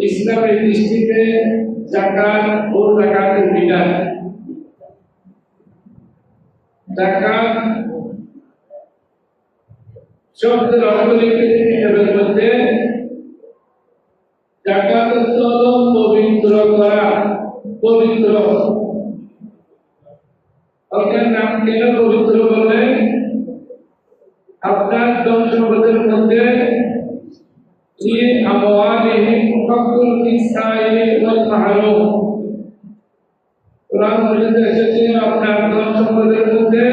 ইসলামের দৃষ্টিতে যাকাত ও যাকাতের বিধান। যাকাত শব্দের অর্থ লিখেছেন কিতাবের মধ্যে, যাকাত হলো পবিত্র করা, পবিত্র। ওটার নাম কেন পবিত্র বলে? আপনার ধন সম্পদের মধ্যে আপনার ধন সম্পদের মধ্যে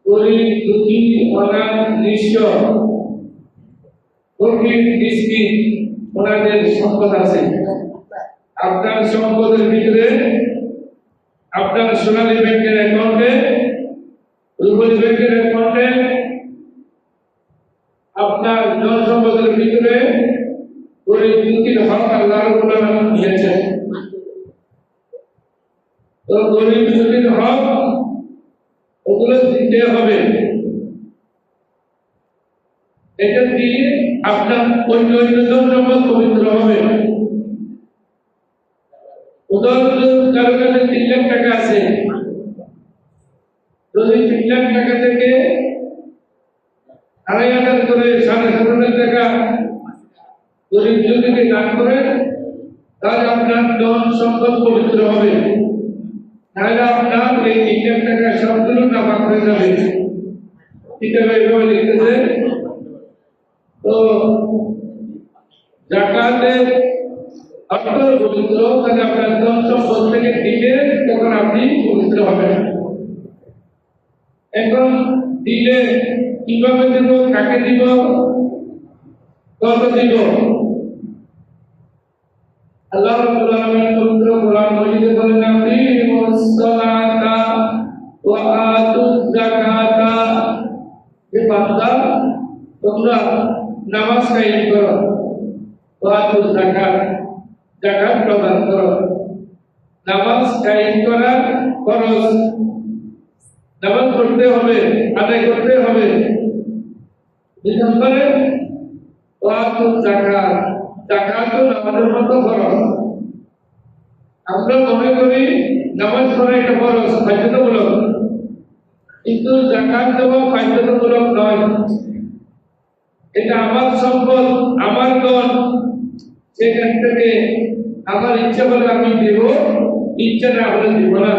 গরিব, দুঃখী, অনাথ, নিঃস্ব, ফকির, মিসকিন ওনাদের সম্পদ আছে। আপনার সম্পদের ভিতরে আপনার সোনালী ব্যাংকের অ্যাকাউন্টে, রূপালী ব্যাংকের অ্যাকাউন্টে, আপনার ধন সম্পদের ভিতরে গরিব দুঃখীর হক আল্লাহ রাব্বুল আলামিন দিয়েছেন। তো গরিব দুঃখীর হক ওগুলো দিতে হবে। এটা দিয়ে আপনার অন্য ধন সম্পদ পবিত্র হবে। উদাহরণ, কারো কাছে 3 লাখ টাকা আছে, যদি 3 লাখ টাকা থেকে 2,500 করে 7,500 টাকা গরিব দুঃখীকে দান করেন, তাহলে আপনার ধন সম্পদ পবিত্র হবে। তাহলে আপনার এই 3 লাখ টাকা সবগুলো নাপাক হয়ে যাবে। কিতাবে এভাবে লিখতেছে। তো যাকাতের অর্থ পবিত্র, তাহলে আপনার ধন সম্পদ থেকে দিলে তখন আপনি পবিত্র হবেন। এখন দিলে কিভাবে দেব, কাকে দিব, কত দিব? আল্লাহ রাব্বুল আলামিন পবিত্র কোরআন মাজিদে বলেন, আকিমুস সালাতা ওয়া আতুজ যাকাতা। হে বান্দা, তোমরা নামাজ কায়েম করো, ওয়া আতুজ যাকাত, যাকাত প্রদান করো। নামাজ কায়েম করা ফরজ, নামাজ পড়তে হবে, আদায় করতে হবে। 2 নম্বরে ওয়া আতুজ যাকাত, যাকাত নামাজের মতো ফরজ। আমরা মনে করি নামাজ পড়া এটা ফরজ, বাধ্যতামূলক, কিন্তু যাকাত দেওয়া বাধ্যতামূলক নয়। এটা আমার সম্পদ, আমার ধন, সেখান থেকে আমার ইচ্ছা হলে আমি দেব, ইচ্ছা না হলে দিব না।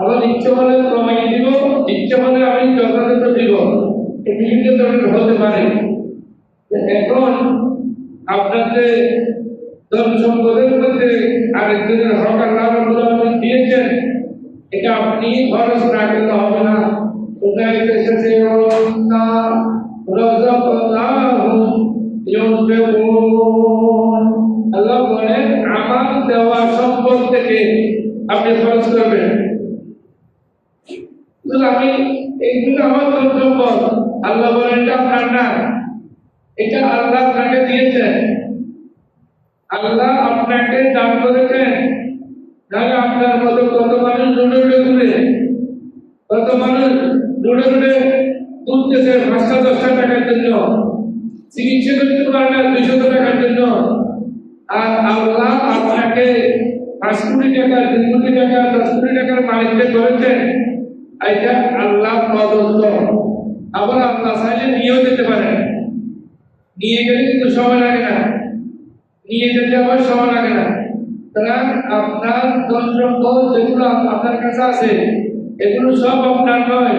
আমার ইচ্ছা হলে কমাই দিব, ইচ্ছা হলে আমি যথাযথ দিব। বিভিন্ন ধরনের হতে পারে। এখন আপনাদের ধন সম্পদের মধ্যে আরেকজনের হক আল্লাহ রাব্বুল আলামিন দিয়েছেন, এটা আপনি খরচ না করলে হবে না। কোথায় এসেছে, আল্লাহ বলেন আমার দেওয়া সম্পদ থেকে আপনি খরচ করবেন। আমি এইগুলো আমার ধন সম্পদ, আল্লাহ বলেন এটা আপনার না, এটা আল্লাহ আপনাকে দিয়েছেন, আল্লাহ আপনাকে দান করেছেন। তাহলে আপনার মতো কত মানুষ দূরে দূরে মালিককে করেছেন এটা আল্লাহ প্রদত্ত, আবার আল্লাহ চাইলে নিয়েও যেতে পারেন। নিয়ে গেলে কিন্তু সময় লাগে না, নিয়ে যেতে আবার সময় লাগে না। কারণ আপনার ধন সম্পদ যেগুলো আপনার কাছে আছে এগুলো সব আপনার নয়,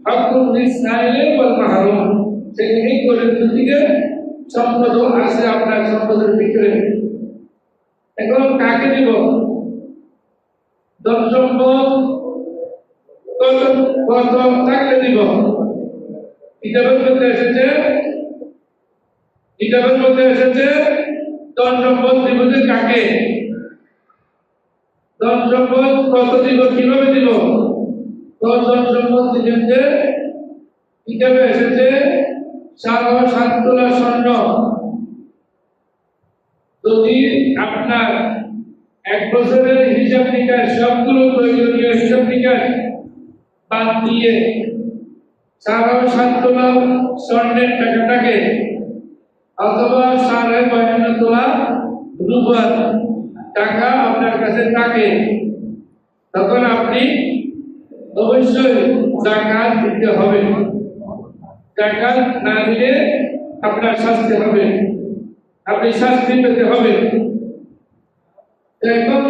হকুল নিসাইলে ওয়াল মাহরুম, সেগুলি গরিব দিকে সম্পদ আছে আপনার সম্পদের ভিতরে। এখন কাকে দিব? ধন সম্পদ কত কত থাকলে দিব? কিতাবের মধ্যে এসেছে ধন সম্পদ দিব যে কাকে? ধন সম্পদ কত দিব, কিভাবে দিব? ধন সম্পদ দিবেন যে কিতাবে এসেছে 7.5 তোলা স্বর্ণ। যদি আপনার এক বছরের হিসাব নিকাশ সবগুলো প্রয়োজনীয় হিসাব নিকাশ বাদ দিয়ে 7.5 তোলা স্বর্ণের টাকাটাকে অথবা 52 তোলা রূপার টাকা আপনার কাছে থাকে, তখন আপনি অবশ্যই যাকাত দিতে হবে। যাকাত না দিলে আপনার শাস্তি হবে, আপনি শাস্তি পেতে হবে। এখন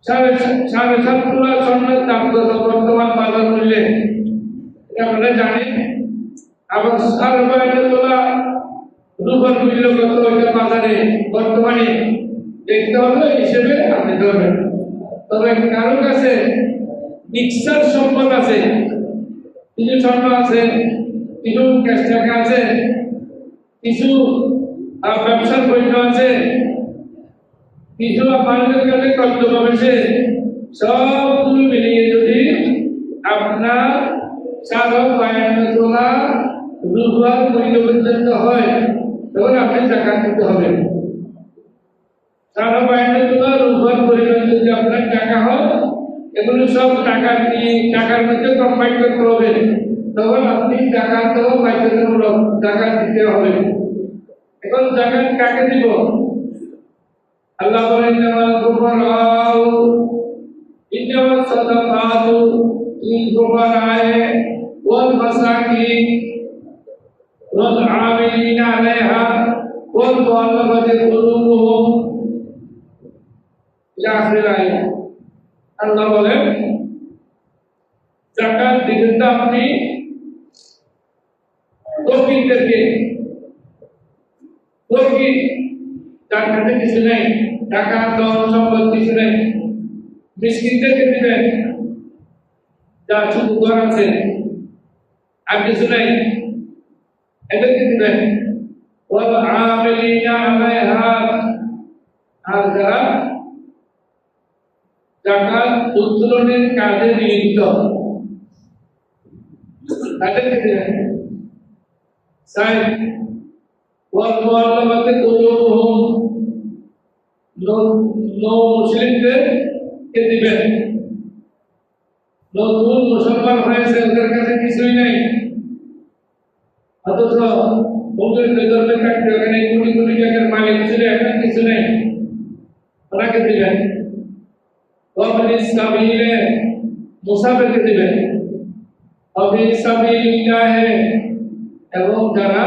7.5 তোলা স্বর্ণের দাম কত বর্তমান বাজার মূল্যে আপনারা জানেন? আবার 52 তোলা রূপার মূল্য কত ওইটা বাজারে বর্তমানে দেখতে হবে, হিসেবে আপনি ধরবেন। তবে কারোর কাছে মিক্সার সম্পদ আছে, কিছু স্বর্ণ আছে, কিছু ক্যাশ টাকা আছে, কিছু ব্যবসার পণ্য আছে, কিছু আপনাদের কাছে কর্জ পাবে, সবগুলো মিলিয়ে যদি আপনার 52 তোলা রূপার মূল্য পর্যন্ত হয় তখন আপনি যাকাত দিতে হবে। 52 তোলা রূপার পরিমাণ যদি আপনার টাকা হয়, এগুলো সব টাকা দিয়ে টাকার মধ্যে কম্বাইন করতে হবে, তখন আপনি যাকাত দেওয়া বাধ্যতামূলক, যাকাত দিতে হবে। এখন যাকাত কাকে দিব? আল্লাহ বলেন ইন্নামাল ফুকারাউ ইন্নামাস সাদাকাতু লিল ফুকারা'i ওয়াল মাসাকিন ওয়াল আমিলিনা আলাইহা ওয়াল মুআল্লাফাতি কুলুবুহুম ইলা আখির আয়াত। আল্লাহ বলেন যাকাত দিবেন না আপনি ফকিরদেরকে, ফকির যার কাছে কিছু নেই, টাকা ধন সম্পদ কিছু নেই, মিসকিনদেরকে দিবেন, যার শুধু ঘর আছে আর কিছু নেই, এদেরকে দিবেন। ওয়াল আমিলিনা আলাইহা, আর যারা যাকাত উত্তোলনের কাজে নিয়োজিত তাদেরকে দিবেন। ওয়াল মুআল্লাফাতি কুলুবুহুম, মুসলিমদেরকে দিবেন। নতুন মুসলমান হয়েছে, ওদের কাছে কিছুই নেই, অথচ ওদের বেদরবে থাকতে ওখানে কোটি কোটি টাকার মালিক ছিল, এখন কিছু নেই, ওনাকে দিবেন। ওয়াবনি সাবিলে, মুসাফিরকে দিবেন। ওয়াবনি সাবিলিল্লাহ, এবং যারা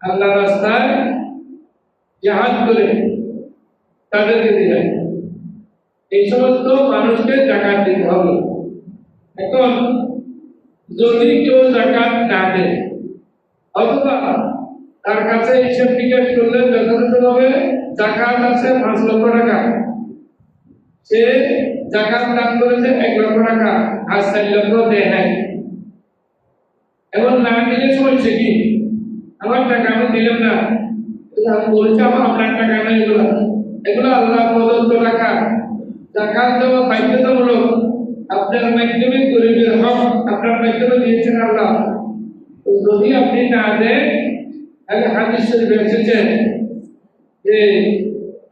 আল্লাহর রাস্তায় জিহাদ করে তাদেরকে দিবেন। এই সমস্ত মানুষকে যাকাত দিতে হবে। এখন যদি কেউ যাকাত না দেয় অথবা তার কাছে হিসাব নিকাশ করলে যথাযথভাবে যাকাত আছে 5 লক্ষ টাকা, সে যাকাত দান করেছে 1 লক্ষ টাকা, আর 4 লক্ষ দেয় নাই, এখন না দিলে চলছে কি? আমার টাকা আমি দিলাম না, আমি বলছি আমার আপনার টাকা নাই, এগুলো আল্লাহ প্রদত্ত টাকা, যাকাত দেওয়া বাধ্যতামূলক। আপনার মাধ্যমে গরিবের হক আপনার মাধ্যমে দিয়েছেন আল্লাহ। তো যদি আপনি না দেন, তাহলে হাদিস শরীফে এসেছে যে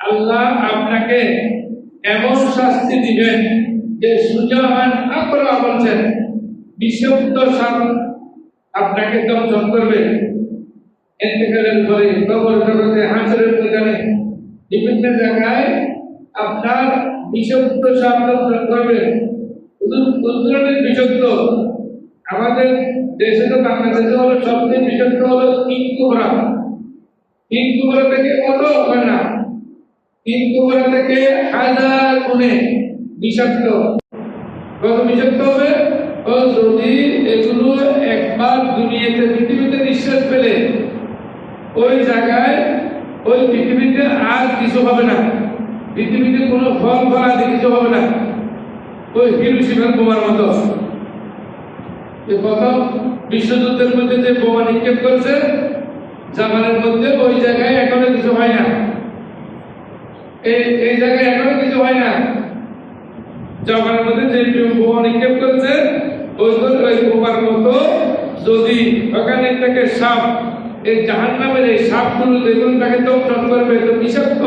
আল্লাহ আপনাকে এমন শাস্তি দিবেন যে সুজামান আকরা বলছেন, বিশুদ্ধ সাপ আপনাকে দংশন করবে। ইন্তেকালের পরে কবর জগতে, হাসরের ময়দানে, বিভিন্ন জায়গায় আপনার বিষাক্ত সাপ দংশন করবে। শুধু কোন ধরনের বিষাক্ত? আমাদের দেশে তো বাংলাদেশে হলো সবচেয়ে বিষাক্ত হলো কিং কোবরা। কিং কোবরা থেকে কত হয় না, কিং কোবরা থেকে 1000 গুণে বিষাক্ত। কত বিষাক্ত হবে? ও যদি এগুলো একবার দুনিয়াতে পৃথিবীতে নিঃশ্বাস পেলে ওই জায়গায় ওই পৃথিবীতে আর কিছু হবে না, পৃথিবীতে কোনো ফল ফলাদি কিছু হবে না, ওই হিরোশিমার বোমার মতো। প্রথম বিশ্বযুদ্ধের মধ্যে যে বোমা নিক্ষেপ করছে জাপানের মধ্যে, ওই জায়গায় এখনো কিছু হয় না, এই জায়গায় এখনো কিছু হয় না। জাপানের মধ্যে যে বোমা নিক্ষেপ করছে ওই বোমার মতো যদি ওখানে থেকে সাপ, এই জাহান্নামের এই সাপগুলো দেখুন তাকে দংশন করবে, তো বিষাক্ত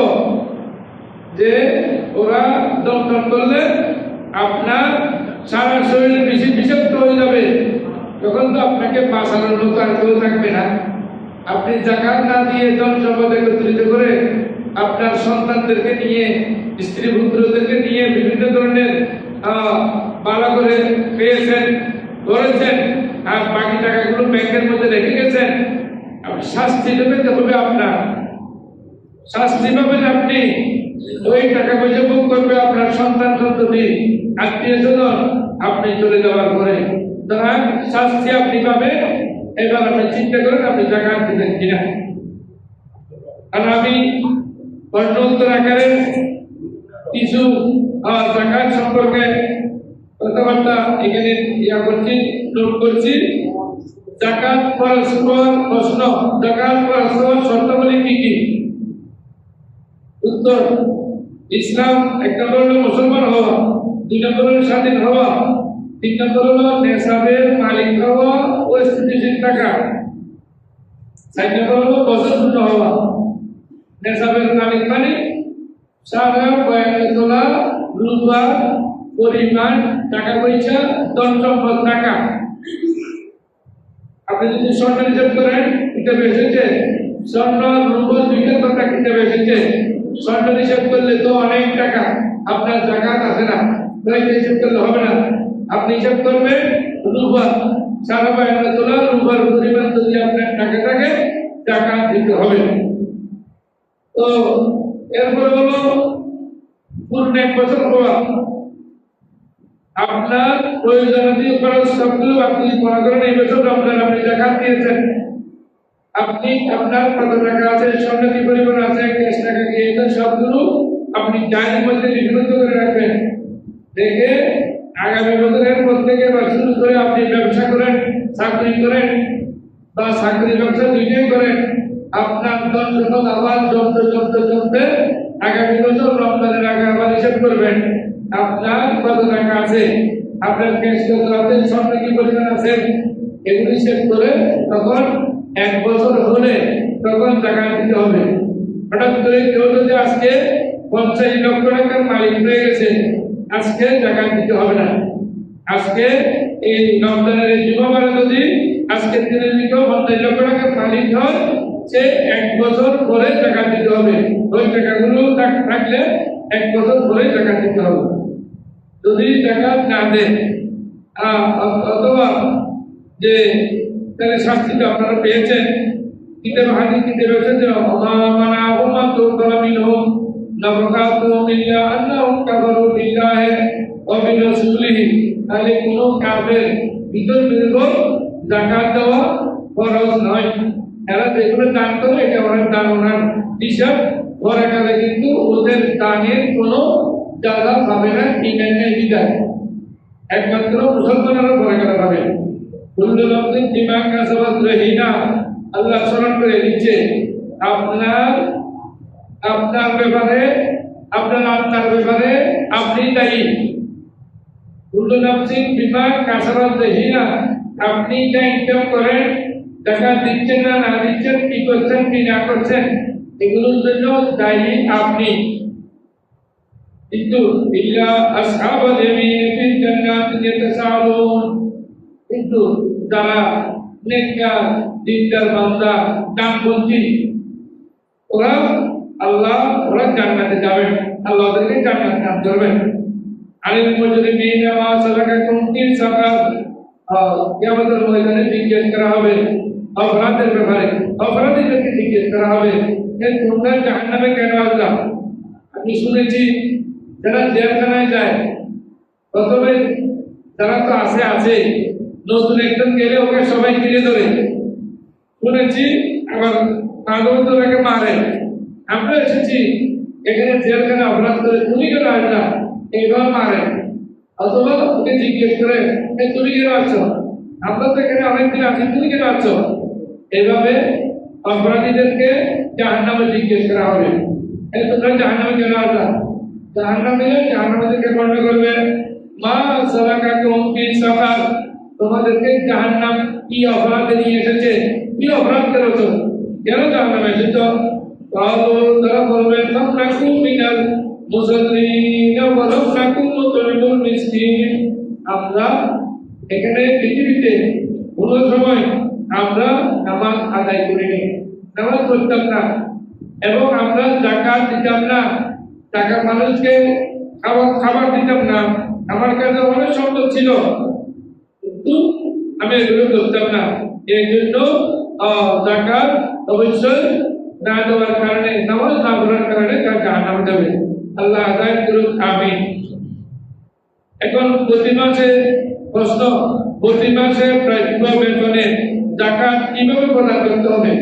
যে ওরা দংশন করলে আপনার সারা শরীরে বেশি বিষাক্ত হয়ে যাবে। তখন তো আপনাকে বাঁচানোর মতো আর কেউ থাকবে না। আপনি জাকাত না দিয়ে ধন সম্পদ একত্রিত করে আপনার সন্তানদেরকে নিয়ে, স্ত্রী পুত্রদেরকে নিয়ে বিভিন্ন ধরনের ভালো করে পেয়েছেন, করেছেন, আর বাকি টাকাগুলো ব্যাংকের মধ্যে রেখে গেছেন, আপনি শাস্তি দেবেন হবে, আপনার শাস্তি পাবেন আপনি। ওই টাকা পয়সা ভোগ করবে আপনার সন্তান সন্ততি, আত্মীয় স্বজন আপনি চলে যাওয়ার পরে, সুতরাং শাস্তি আপনি পাবেন। এবার আপনি চিন্তা করেন আপনি জাকাত দিবেন কিনা। আর আমি প্রশ্নোত্তর আকারে কিছু জাকাত সম্পর্কে কথাবার্তা এখানে করছি, নোট করছি। জাকাত পরস্পর প্রশ্ন, জাকাত পরস্পর শর্তাবলী কি কি? উত্তর: ইসলাম 1 নম্বর হলো মুসলমান হওয়া, 2 নম্বর হলো স্বাধীন হওয়া, 3 নম্বর হলো নেশাবের মালিক হওয়া ও স্থিতিশীল টাকা, 4 নম্বর হলো বছরপূর্ণ হওয়া। নেশাবের মালিক মানে সারা তোলা রূপা পরিমাণ টাকা পয়সা ধন সম্পদ টাকা। আপনি যদি স্বর্ণ হিসাব করেন কিতাবে এসেছে, স্বর্ণ রূপা 2টা কথা কিতাবে এসেছে। স্বর্ণ হিসাব করলে তো অনেক টাকা, আপনার জাকাত আছে না, তাই হিসাব করলে হবে না। আপনি হিসাব করবেন রূপা, সারা তোলা রূপার পরিমাণ যদি আপনার টাকা থাকে জাকাত দিতে হবে। তো এরপরে হলো পূর্ণ 1 বছর হওয়া। আপনার প্রয়োজনীয় খরচ সবগুলো আপনি মনে করেন এই বছর রমজান আপনি জাকাত দিয়েছেন, আপনি আপনার কত টাকা আছে, স্বর্ণ কি পরিমাণ আছে, ক্যাশ টাকা কি, এটা সবগুলো আপনি ডায়েরির মধ্যে লিপিবদ্ধ করে রাখবেন। দেখে আগামী বছরের পর থেকে বা শুরু করে আপনি ব্যবসা করেন, চাকরি করেন বা চাকরি ব্যবসা দুইটাই করেন, আপনার ধন সম্পদ আবার জমতে আগামী বছর রমজানের আগে আবার হিসাব করবেন আপনার কত টাকা আছে, আপনার ক্যাশ কত আছে, স্বর্ণ কি পরিমাণ আছে, এগুলো হিসাব করে তখন 1 বছর হলে তখন টাকা দিতে হবে। হঠাৎ করে কেউ যদি আজকে 50 লক্ষ টাকার মালিক হয়ে গেছে, আজকে টাকা দিতে হবে না। আজকে এই রমজানের জুমাবারে যদি আজকের দিনে যদি কেউ 50 লক্ষ টাকার মালিক হয়, সে 1 বছর পরে টাকা দিতে হবে। ওই টাকাগুলো থাকলে 1 বছর পরে টাকা দিতে হবে। যদি টাকা না দেন অথবা যে তাহলে শাস্তিটা আপনারা পেয়েছেন, কিতাবে হাদিস কিতাবে এসেছে মানাহুম তুকরা মিনহুম নাফাকাতুহুম ইল্লা আন্নাহুম কাফারু বিল্লাহি ওয়া বিরাসূলিহি। তাহলে কোনো কাফের ভিতর যাকাত দেওয়া ফরজ নয়। এরা যেগুলো দান করে এটা ওনার দান, ওনার হিসাব ঘরে গেলে কিন্তু ওদের দানের কোনো জায়গা পাবে না, ইমান নেই বিদায়। একমাত্র মুসলমানেরা ঘরে গেলে পাবে। কুল্লু নাফসিন বিমা কাসাবাত রাহিনা। আল্লাহ স্মরণ করে দিচ্ছে আপনার ব্যাপারে, আপনার আত্মার ব্যাপারে আপনি দায়ী। কুল্লু নাফসিন বিমা কাসাবাত রাহিনা। আপনি যা ইনকাম করেন, টাকা দিচ্ছেন না না দিচ্ছেন, কি করছেন কি না করছেন, এগুলোর জন্য দায়ী আপনি। কিন্তু ইল্লা আসহাবুল ইয়ামিন ফি জান্নাতি ইয়াতাসাআলুন। কিন্তু যারা নেককার দিনদার বান্দা ডানপন্থী, ওরা জান্নাতে যাবেন। আল্লাহ তাদেরকে জান্নাত দান করবেন। আলিল মুজরিমিন মা সালাকাকুম ফি সাকার, কিয়ামতের ময়দানে জিজ্ঞেস করা হবে অপরাধের ব্যাপারে, অপরাধীদেরকে জিজ্ঞেস করা হবে যে তোমরা জাহান্নামে কেন আসলা। আমি শুনেছি যারা জেলখানায় যায় প্রথমে তারা তো আছে নতুন একজন গেলে ওকে সবাই ঘিরে ধরে, শুনেছি আবার তাকে মারে। আমরা এসেছি এখানে জেলখানা অপরাধ করে তুমি কেন আসলা এইভাবে মারে, অথবা ওকে জিজ্ঞেস করে তুমি কেন আসছো, আমরা তো এখানে অনেকদিন আছি তুমি কেন আসছো। এইভাবে অপরাধীদেরকে জাহান্নামে জিজ্ঞেস করা হবে তোমরা জাহান্নামে কেন আসলা। জাহান্নামে জাহান্নামীদেরকে বর্ণনা করবে মা সালাকাকুম ফি সাকার, তোমাদেরকে জাহান্নাম কি অপরাধে নিয়ে এসেছে, কি অপরাধ করেছো, কেন জাহান্নামে এসেছো। তারা বলবেন লাম নাকু মিনাল মুসাল্লিন ওয়া লাম নাকু নুতইমুল মিসকিন, আমরা এখানে পৃথিবীতে কোনো সময় আমরা নামাজ আদায় করিনি, নামাজ পড়তাম না, এবং আমরা যাকাত দিতাম না, টাকা মানুষকে খাবার দিতাম না। আমার কাছে অনেক সম্পদ ছিল কিন্তু আমি এগুলো করতাম না, এই জন্য যাকাত অবশ্যই না দেওয়ার কারণে, নামাজ না পড়ার কারণে তার জাহান্নামে যাবে। আল্লাহ আদায় করুন, আমিন। এখন প্রতি মাসে প্রশ্ন, প্রতি মাসে প্রাপ্য বেতনে যাকাত কিভাবে প্রদান করতে হবে।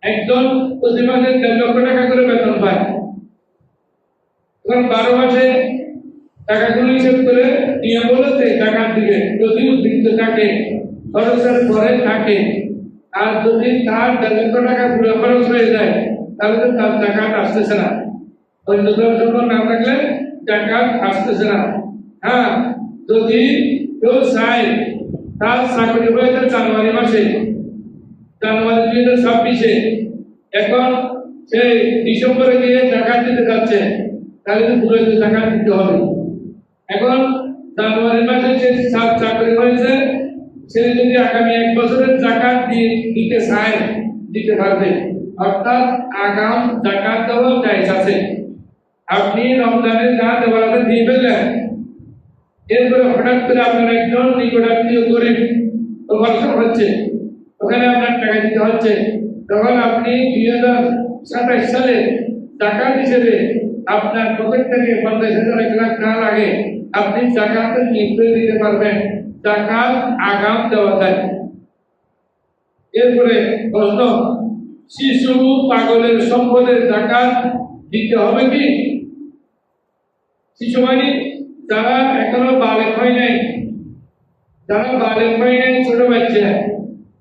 একজন প্রতি মাসে 1.5 লক্ষ টাকা করে বেতন পায়, এখন 12 মাসে টাকাগুলো হিসেব করে নিয়ে বলেছে টাকার দিকে যদি উদ্বৃত্ত থাকে, খরচের পরে থাকে, আর যদি তার 1.5 লক্ষ টাকা পুরো খরচ হয়ে যায় তাহলে তো তার জাকাত আসতেছে না, অন্যদের জন্য না থাকলে জাকাত আসতেছে না। হ্যাঁ, যদি কেউ চায় তার চাকরি হয়েছে জানুয়ারি মাসে, জানুয়ারি 2026-এ, এখন সে ডিসেম্বরে গিয়ে জাকাত দিতে যাচ্ছে, তাহলে তো পুরো জাকাত দিতে হবে। এখন জানুয়ারি মাসে যে চাকরি হয়েছে সে যদি আগামী 1 বছরের জাকাত দিতে চায় দিতে পারবে, অর্থাৎ আগাম জাকাত দেওয়া জায়েজ আছে। আপনি রমজানে যা দেওয়ার আছে দিয়ে ফেললেন, এরপরে হঠাৎ করে আপনার একজন নিকটাত্মীয় গরিব অবসর হচ্ছে, ওখানে আপনার টাকা দিতে হচ্ছে, তখন আপনি 2027 সালে জাকাত হিসেবে আপনার পকেট থেকে 50,000 1 লাখ না লাগে আপনি জাকাতের নির্দেশ দিতে পারবেন। জাকাত আগাম দেওয়া যায়। এরপরে প্রশ্ন, শিশু পাগলের সম্পদের জাকাত দিতে হবে কি। শিশু মানে যারা এখনো বালেগ হয় নাই, যারা বালেগ হয় নাই, ছোট বাচ্চা,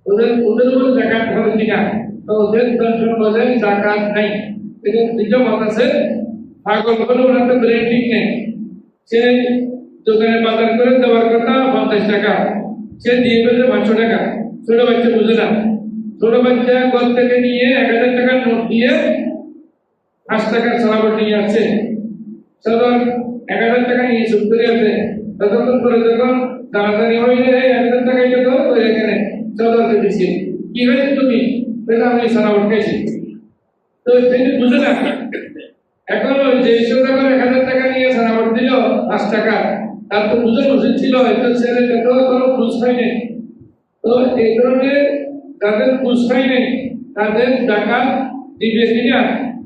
ওদের উপর জাকাত হবে কিনা, তো ওদের সম্পদের জাকাত নাই। এটা দুটো মত আছে। পাগল হলে ওনার তো ব্রেন ঠিক নেই, সে দোকানে বাজার করে দেওয়ার কথা 50 টাকা, সে দিয়ে ফেলছে 500 টাকা। ছোট বাচ্চা বুঝে না, ছোট বাচ্চা ঘর থেকে নিয়ে 1000 টাকার নোট দিয়ে 5 টাকার সালাবট নিয়ে আসছে, সদর 1000 টাকা নিয়ে সুদ করে আছে। ততক্ষণ পরে যখন তাড়াতাড়ি হয়ে যায় 1000 টাকা এটা তো এখানে সদরকে দিচ্ছে, কি হয়েছে তুমি, আমি সালাবট খেয়েছি, তো তিনি বুঝে না। এখন যে যখন 1000 টাকা নিয়ে সালাবট দিল 5 টাকা, তার তো বুঝে উচিত ছিল এটা ছেলে তো কোনো বুঝ হয়নি। তো এই ধরনের যাদের বুঝ হয়নি তাদের জাকাত দিবে কিনা,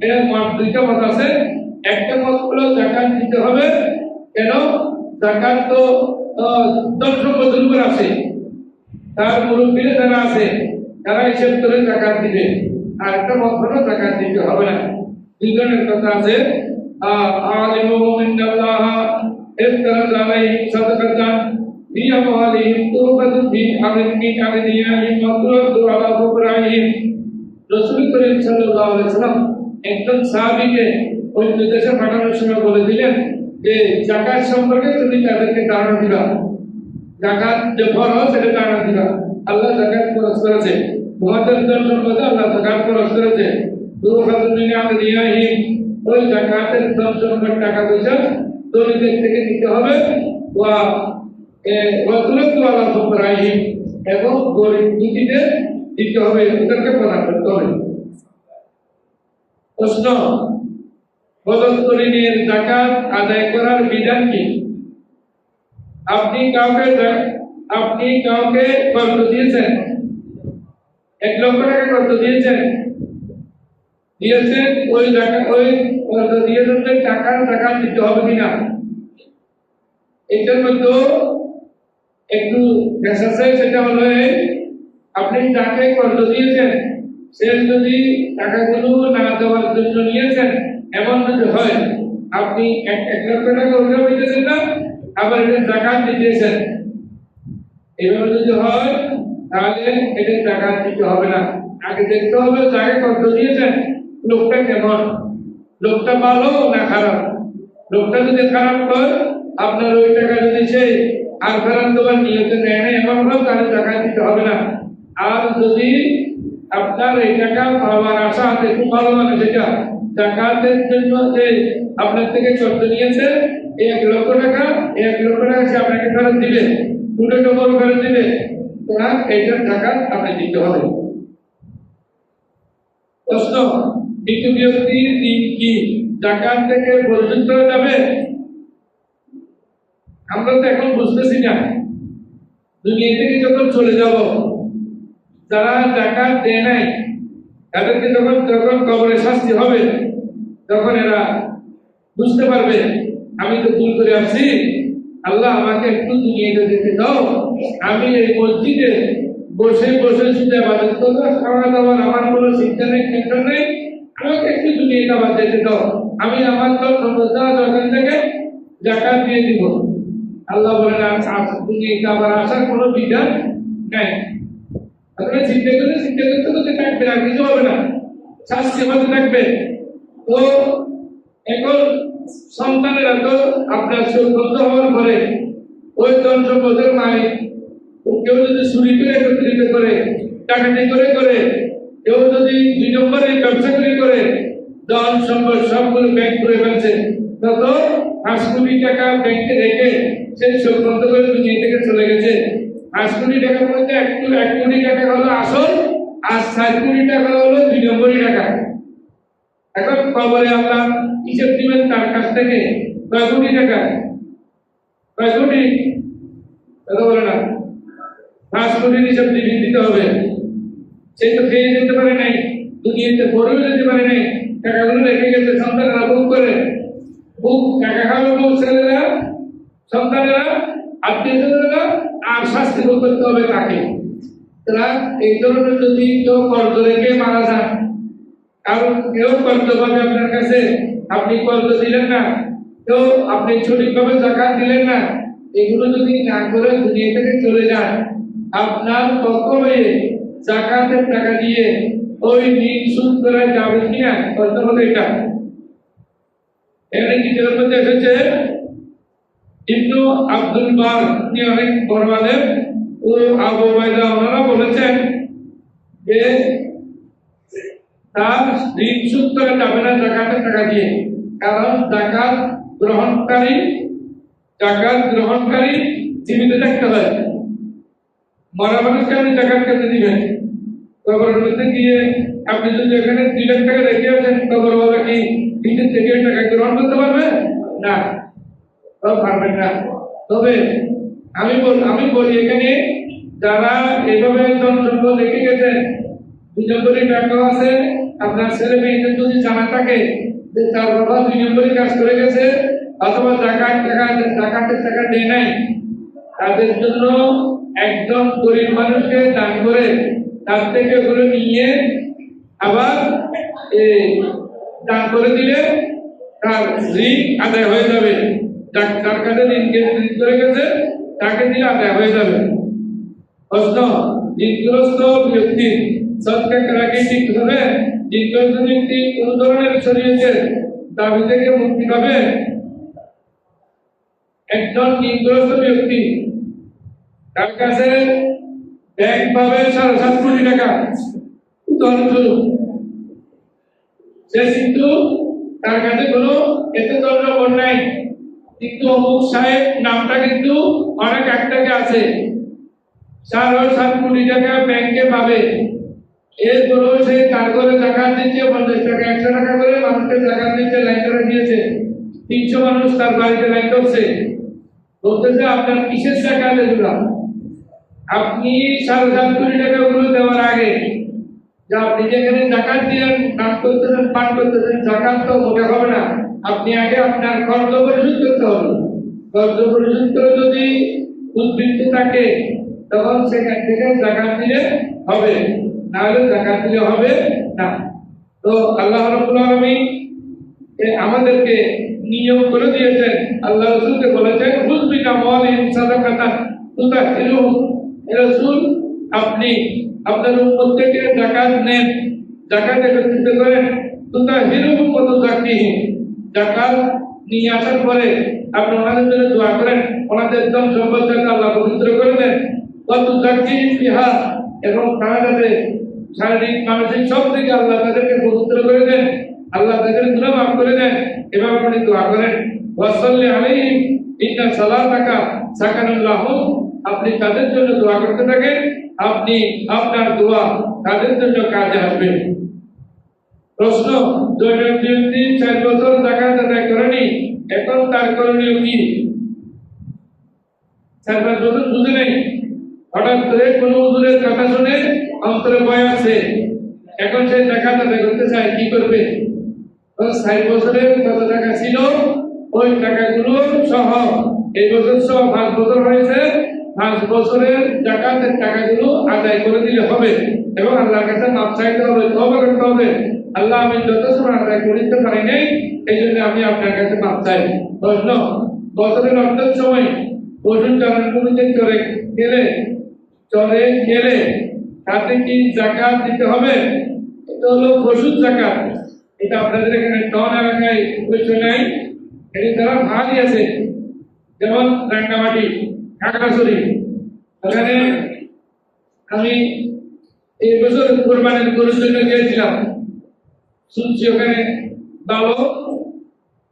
এর দুইটা মত আছে। একটা মত হলো জাকাত দিতে হবে, কেন জাকাত তো ধন সম্পদের উপর আছে, তার মুরব্বীরা যারা আছে তারা হিসেব করে জাকাত দিবে। আর একটা মত হলো জাকাত দিতে হবে না। দুজনের কথা আছে, আলিমুহুম ইন্নাল্লাহ ইফতারাজ আলাইহিম সাদাকাতান ফি আমওয়ালিহিম তুরবাতু ফি আগনিয়াহিম ওয়া তুরাদু আলা ফুকরাহিম। রাসূল করিম সাল্লাল্লাহু আলাইহি ওয়াসাল্লাম একজন সাহাবীকে ওই দেশে পাঠানোর সময় বলে দিলেন যে যাকাত সম্পর্কে তুমি তাদেরকে ধারণা দিবা, যাকাত যে ফরজ সেটা ধারণা দিবা। আল্লাহ যাকাত ফরজ করেছে, তোমাদের জন্য আল্লাহ যাকাত ফরজ করেছে। তুরবাতু ফি আগনিয়াহিম, ওই যাকাতের ধন সম্পদ টাকা পয়সা দরিদ্রদের থেকে দিতে হবে, ওয়া তুরাদু আলা ফুকরাহিম, এবং গরিব দুঃখীদের দিতে হবে, ওদেরকে প্রদান করতে হবে। প্রশ্ন, বদল ঋণের যাকাত আদায় করার বিধান কি? আপনি কাউকে কর্জ দিয়েছেন, 1 লক্ষ টাকা কর্জ দিয়েছেন, ওই কর্জ দিয়েছেন টাকার যাকাত দিতে হবে কিনা, এটার মধ্যে একটু মেসেজ সেটা হলো আপনি যাকে কর্জ দিয়েছেন সে যদি টাকাগুলো না দেওয়ার জন্য নিয়েছেন, এমন যদি হয় আপনি 1 লক্ষ টাকা ওইভাবে দিতেছেন না, আবার এটা যাকাত দিতেছেন, এভাবে যদি হয় তাহলে এটা যাকাত দিতে হবে না। আগে দেখতে হবে যাকে কর্জ দিয়েছেন লোকটা কেমন, লোকটা ভালো না খারাপ। লোকটা যদি খারাপ হয়, আপনার ওই টাকা যদি সেই আর ফেরত দেওয়ার নিয়তে নেয় না এমন হয়, তাহলে যাকাত দিতে হবে না। আর যদি আপনার এই টাকা পাওয়ার আশা আছে, খুব ভালো মানে সেটা যাকাতের জন্য যে আপনার থেকে কর্জ নিয়েছে 1 লক্ষ টাকা, 1 লক্ষ টাকা সে আপনাকে ফেরত দিবে, পুরো ডবল ফেরত দিবে, তার এইটার যাকাত আপনি দিতে হবে। প্রশ্ন, মৃত ব্যক্তির ঋণ কি যাকাত থেকে বর্জিত হয়ে যাবে? আমরা তো এখন বুঝতেছি না, দুনিয়া থেকে যখন চলে যাব, যারা যাকাত দেয় নাই তাদেরকে যখন কবরে শাস্তি হবে, তখন এরা বুঝতে পারবে আমি তো ভুল করে আসছি, আল্লাহ আমাকে একটু দুনিয়াতে যেতে দাও, আমি এই মসজিদে বসে বসে শুধু ইবাদত করব, খাওয়া দাওয়ার আমার কোনো চিন্তা নেই, টেনশন নেই, আমাকে একটু দুনিয়াতে আবার যেতে দাও, আমি আমার তো সমস্যা যখন থেকে যাকাত দিয়ে দিব। আল্লাহ বলেন দুনিয়াতে আবার আসার কোনো বিধান নাই। আপনারা চিন্তা করতে থাকবে, আর কিছু হবে না, শাস্তি হতে থাকবে। তো এখন সন্তানেরা তো আপনার বন্ধ হওয়ার পরে ওই ধন সম্পদের মালিক, কেউ যদি চুরি করে একত্রিত করে, ডাকাতি করে, কেউ যদি 2 নম্বরে ব্যবসা করে ধন সম্পদ সবগুলো ব্যাংক করে ফেলছে, তত 5 কোটি টাকা ব্যাংকে রেখে সেই সব বন্ধ করে দুনিয়া থেকে চলে গেছে। 5 কোটি টাকার মধ্যে 1 কোটি টাকা হলো আসল, আর 7 কোটি টাকা হলো 2 নম্বরই টাকা। এখন কবরে আল্লাহ হিসেব দিবেন তার কাছ থেকে কয় কোটি টাকা, কয় কোটি কথা বলে না, 5 কোটির হিসাব দিতে হবে। সে তো খেয়ে যেতে পারে নাই, দুনিয়াতে পড়েও যেতে পারে নাই, টাকাগুলো রেখে গেছে, সন্তানেরা ভোগ করে, টাকা খাবে ভোগ, ছেলেরা সন্তানেরা আত্মীয়স্বজনেরা, আর শাস্তি ভোগ করতে হবে তাকে। তারা এই ধরনের যদি কেউ কর্জ রেখে মারা যান, কারণ কেউ কর্জ পাবে আপনার কাছে, আপনি কর্জ দিলেন না, কেউ আপনি সঠিকভাবে যাকাত দিলেন না, এগুলো যদি না করে দুনিয়া থেকে চলে যান, আপনার পক্ষ হয়ে যাকাতের টাকা দিয়ে ওই ঋণ শোধ করা যাবে কিনা কত হলো এটা। এখানে কিতাবের মধ্যে এসেছে ইবনু আব্দুল বার, তিনি অনেক বড় আলেম, ও আবু উবাইদা, ওনারা বলেছেন যে তার ঋণ শোধ করা যাবে না যাকাতের টাকা দিয়ে, কারণ যাকাত গ্রহণকারী জীবিত থাকতে হয়। মরা মানুষকে আপনি যাকাত কেটে দিবেন, কবরের মধ্যে গিয়ে আপনি যদি এখানে 2 লাখ টাকা রেখে আছেন, কবর বাবা কি নিজের থেকে টাকা গ্রহণ করতে পারবে না? পারবেন না। তবে আমি বলি এখানে যারা এভাবে ধন সম্পদ রেখে গেছেন, 2 নম্বরী টাকা আছে, আপনার ছেলে মেয়েদের যদি জানা থাকে যে তার বাবা 2 নম্বরী কাজ করে গেছে, অথবা যাকাতের টাকা দেয় নাই, তাদের জন্য একদম গরিব মানুষকে দান করে তার থেকে ওগুলো নিয়ে আবার দান করে দিলে তার ঋণ আদায় হয়ে যাবে। যার কাছে ঋণ করে গেছে তাকে দিলে আদায় হয়ে যাবে। প্রশ্ন, ঋণগ্রস্ত ব্যক্তি সৎকার করা কি ঠিক হবে? ঋণগ্রস্ত ব্যক্তি কোন ধরনের শরীয়তের দাবি থেকে মুক্তি পাবে? একজন ঋণগ্রস্ত ব্যক্তি, তার কাছে ব্যাংক পাবে 7.5 কোটি টাকা, উদাহরণস্বরূপ, সে কিন্তু তার কাছে কোনো এত দ্রব্য নাই, কিন্তু অমুক সাহেব নামটা কিন্তু অনেক একটাকে আছে, 7.5 কোটি টাকা ব্যাংকে পাবে, এরপরেও সে তার করে জাকাত দিচ্ছে 50 টাকা 100 টাকা করে মানুষকে জাকাত দিচ্ছে, লাইন করে দিয়েছে, 300 মানুষ তার বাড়িতে লাইন করছে, বলতেছে আপনার কিসের জাকাত এগুলো? আপনি 7.5 কোটি টাকা ওগুলো দেওয়ার আগে যা আপনি যেখানে জাকাত দিলেন, কাজ করতেছেন, পান করতেছেন, জাকাত তো মোটা হবে না। আপনি আগে আপনার খরচ পরিশোধ করতে হবে। খরচ পরিশোধ করে যদি উদ্বৃত্ত থাকে তখন সেখান থেকে জাকাত দিলে হবে, না হলে জাকাত দিলে হবে না। তো আল্লাহ রাব্বুল আলামিন আমাদেরকে নিয়ম করে দিয়েছেন, আল্লাহ রাসূলকে বলেছেন খুযমিন আমওয়ালিহিম সাদাকাতান তুতাহহিরুহুম, হে রাসূল আপনি আপনার উম্মত থেকে যাকাত নেন, যাকাত একত্রিত করেন, তুতাহহিরুহুম ওয়া তুযাক্কিহিম, যাকাত নিয়ে আসার পরে আপনি ওনাদের জন্য দোয়া করেন, ওনাদের ধন সম্পদ থেকে আল্লাহ পবিত্র করে দেন, ওয়া তুযাক্কিহিম বিহা, এবং তারা যাতে শারীরিক মানসিক সব থেকে আল্লাহ তাদেরকে পবিত্র করে দেন, আল্লাহ তাদের গুনাহ মাফ করে দেন। এভাবে আপনি দোয়া করেন, ওয়াসাল্লি আলাইহিম ইন্না সালাতাকা সাকানুল লাহুম, আপনি তাদের জন্য দোয়া করতে থাকেন, আপনি আপনার দোয়া তাদের জন্য কাজে আসবে। প্রশ্ন, জয়নাল ব্যক্তি 4 বছর যাকাত আদায় করেনি, এখন তার করণীয় কি? 4-5 বছর বুঝে নেই, হঠাৎ করে কোনো হুজুরের কথা শুনে অন্তরে ভয় আছে, এখন সে যাকাত আদায় করতে চায়, কি করবে? 4 বছরের কত টাকা ছিল ওই টাকাগুলো সহ এই বছর সহ 5 বছর হয়েছে, 5 বছরের যাকাতের টাকাগুলো আদায় করে দিলে হবে এবং আল্লাহর কাছে মাপ চাইতে হবে, তওবা করতে হবে, আল্লাহ আমি যত সময় আদায় করতে পারি নাই, এই জন্য আমি আপনার কাছে মাপ চাই। প্রশ্ন, বছরের অর্ধেক সময় পশু চারণ ভূমিতে চরে গেলে তাতে কি যাকাত দিতে হবে? এটা হলো পশুর যাকাত, এটা আপনাদের এখানে টাউন এলাকায় পয়সা নাই, এটি তারা ভাগই আছে, যেমন রাঙ্গামাটি, খাগড়াছড়ি, ওখানে আমি এই বছর কোরবানির গরুর জন্য গিয়েছিলাম, শুনছি ওখানে ভালো।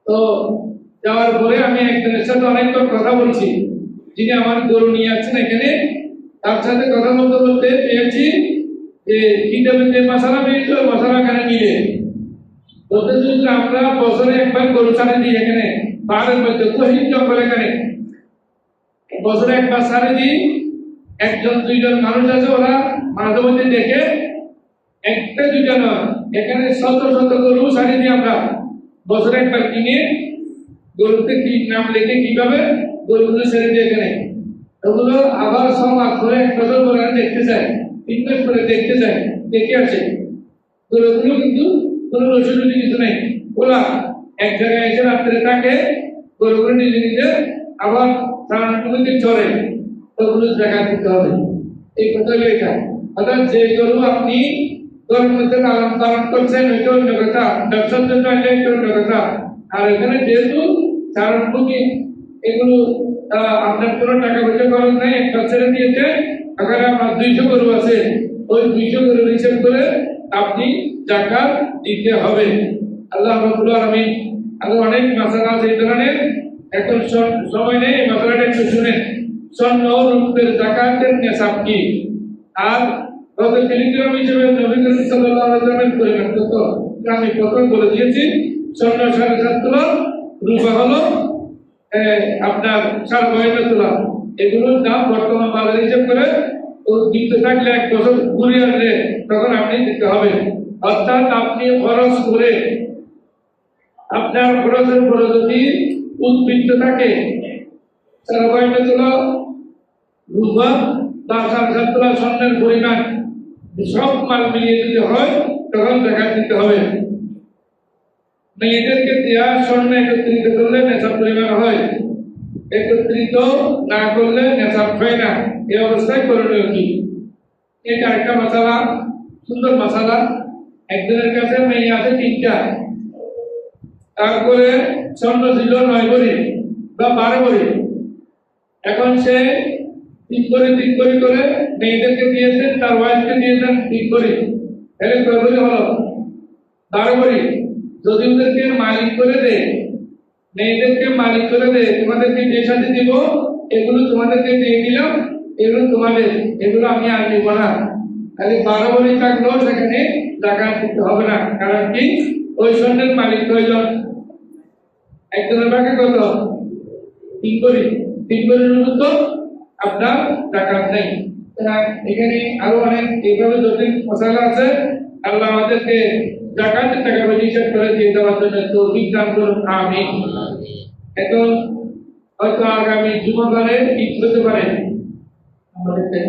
তো যাওয়ার পরে আমি একজনের সাথে অনেকক্ষণ কথা বলছি, যিনি আমার গরু নিয়ে আসছেন এখানে, তার সাথে কথা বলতে বলতে পেয়েছি যে কিতাবে যে মশালা পেয়েছিল মশালা এখানে মিলে বলতে চাইছি, আমরা বছরে একবার গরু ছাড়ে দিই এখানে পাহাড়ের মধ্যে গহীন জঙ্গল, এখানে বছরে একবার ছাড়ে দিই, 1-2 জন মানুষ আছে, ওরা মাঝে মধ্যে দেখে, একটা 2টা নয়, এখানে শত শত গরু ছাড়ে দিই আমরা বছরে একবার কিনে, গরুতে কি নাম লিখে কিভাবে গরুগুলো ছেড়ে দিই এখানে, ওগুলো আবার সমাজ করে 1 বছর পরে দেখতে চাই, 3 মাস পরে দেখতে চাই, দেখে আসে গরুগুলো, কিন্তু কোনো রসুন কিছু নেই, ওরা এক জায়গায় এসে রাত্রে থাকে, গরুগুলো নিজে নিজে আবার সারাদিন চড়ে, ওগুলো জায়গা দিতে হবে। এই কথা হলো এটা, অর্থাৎ যে গরু আপনি গরুর মধ্যে পালন করছেন ওইটা অন্য কথা, ব্যবসার জন্য এটা অন্য কথা, আর এখানে যেহেতু চারণভূমি এগুলো আপনার কোনো টাকা পয়সা খরচ নাই, একটা ছেড়ে দিয়েছে, এখানে আপনার 200 গরু আছে, ওই 200 গরুর হিসেব করে আপনি যাকাত দিতে হবে। আল্লাহ রাব্বুল আলামিন আরো অনেক মাসালা আছে এই ধরনের, এখন সময় নেই, এই মাসালাটা একটু শুনেন। স্বর্ণ রূপের যাকাতের নিসাব কি? আর কত কিলোগ্রাম হিসেবে নবী করিম সাল্লাল্লাহু আলাইহি ওয়াসাল্লামের পরিমাণ কত? আমি প্রথম বলে দিয়েছি, স্বর্ণ 7.5 তোলা, রূপা হলো আপনার 52 তোলা, এগুলোর দাম বর্তমান বাজার হিসেব করে ও দিতে থাকলে 1 বছর ঘুরে আসলে তখন আপনি দিতে হবে। অর্থাৎ আপনি খরচ করে আপনার খরচের উপরে যদি উদ্বৃত্ত থাকে 52 তোলা রূপা বা 7.5 তোলা স্বর্ণের পরিমাণ সব মাল মিলিয়ে দিতে হয়, তখন যাকাত দিতে হবে। মেয়েদেরকে দেওয়া স্বর্ণ একত্রিত করলে নেশাব পরিমাণ হয়, একত্রিত না করলে নেশাব হয় না। এই অবস্থায় করণীয় কি? এটা একটা মশালা, সুন্দর মশালা। একজনের কাছে মেয়ে আছে 3টা, তারপরে স্বর্ণ ছিল 9 ভরি বা 12 ভরি, এখন সে 3 ভরি করে মেয়েদেরকে দিয়েছেন, তার ওয়াইফকে দিয়েছেন 3 ভরি, তাহলে কয় ভরি হলো? 12 ভরি। যদি ওদেরকে মালিক করে দেয়, মেয়েদেরকে মালিক করে দেয়, তোমাদেরকে যে সাথে দিব এগুলো তোমাদেরকে দিয়ে দিলাম, এগুলো তোমাদের, এগুলো আমি আর নিব না, খালি 12 ভরি থাকলেও সেখানে জাকাত দিতে হবে না, কারণ কি ওই স্বর্ণের মালিক কয়জন? একজনের ভাগে কত? 3 ভরি। 3 ভরির মতো আপনার জাকাত নেই। এখানে আরো অনেক এইভাবে জটিল মশালা আছে। আল্লাহ আমাদেরকে জাকাতের টাকা পয়সা হিসাব করে দিয়ে দেওয়ার জন্য তৌফিক দান করুন, আমিন। এখন হয়তো আগামী জুমাবারে ঈদ হতে পারে আমাদের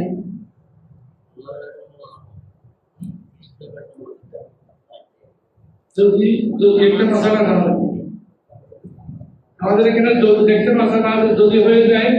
যদি যদি একটা মশালা না হয়, আমাদের এখানে যদি একটা মশালা যদি হয়ে যায়